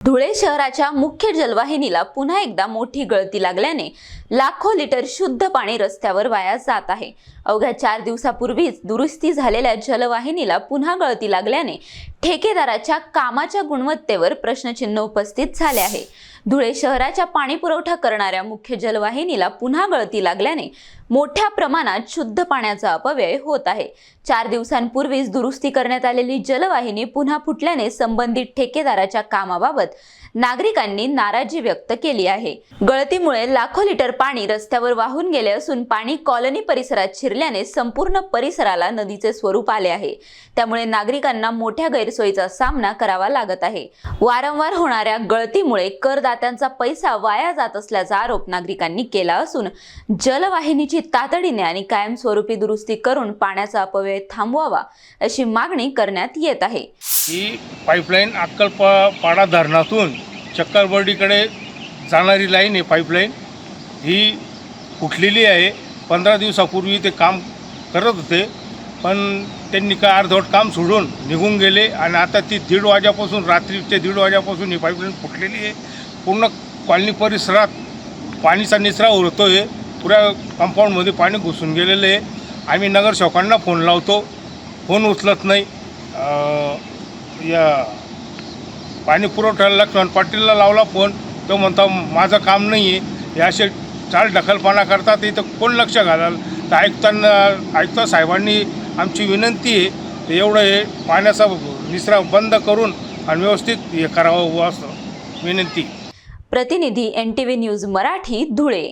धुळे शहराच्या मुख्य जलवाहिनीला पुन्हा एकदा मोठी गळती लागल्याने लाखो लिटर शुद्ध पाणी रस्त्यावर वाया जात आहे। अवघ्या 4 दिवसापूर्वीच दुरुस्ती झालेल्या जलवाहिनीला पुन्हा गळती लागल्याने ठेकेदाराच्या कामाच्या गुणवत्तेवर प्रश्नचिन्ह उपस्थित झाले आहे। धुळे शहराच्या पाणी पुरवठा करणाऱ्या मुख्य जलवाहिनीला पुन्हा गळती लागल्याने मोठ्या प्रमाणात शुद्ध पाण्याचा अपव्यय होत आहे। 4 दिवसांपूर्वीच दुरुस्ती करण्यात आलेली जलवाहिनी पुन्हा फुटल्याने संबंधित ठेकेदाराच्या कामाबाबत नागरिकांनी नाराजी व्यक्त केली आहे। गळतीमुळे लाखो लिटर पाणी रस्त्यावर वाहून गेले असून पाणी कॉलनी परिसरात शिरल्याने संपूर्ण परिसराला नदीचे स्वरूप आले आहे। त्यामुळे नागरिकांना मोठ्या गैरसोयीचा सामना करावा लागत आहे। वारंवार होणाऱ्या गळतीमुळे करदात्यांचा पैसा वाया जात असल्याचा आरोप नागरिकांनी केला असून जलवाहिनीची तातडीने आणि कायमस्वरूपी दुरुस्ती करून पाण्याचा अपव्यय थांबवावा अशी मागणी करण्यात येत आहे। ही पाईपलाईन अक्कलपाडा धरणातून चक्करबर्डीकडे जाणारी लाईन आहे। पाईपलाईन ही फुटलेली आहे। 15 दिवसापूर्वी ते काम करत होते, पण त्यांनी काय अर्धवट काम सोडून निघून गेले आणि आता ती 1:30 वाजेपासून रात्रीचे 1:30 वाजेपासून ही पाईपलाईन फुटलेली आहे। पूर्ण कॉलनी परिसरात पाणीचा निचरा होतो आहे। पुऱ्या कंपाऊंडमध्ये पाणी घुसून गेलेलं आहे। आम्ही नगरसेवकांना फोन लावतो, फोन उचलत नाही। या पाणी पुरवठा लक्ष्मण पाटीलला लावला फोन, तो म्हणता माझं काम नाही आहे। हे असे चालढकलपणा करतात, इथं कोण लक्ष घालाल? तर आयुक्त साहेबांनी आमची विनंती आहे ते एवढं हे पाण्याचा निचरा बंद करून आणि व्यवस्थित हे करावं असं विनंती। प्रतिनिधी NTV न्यूज मराठी, धुळे।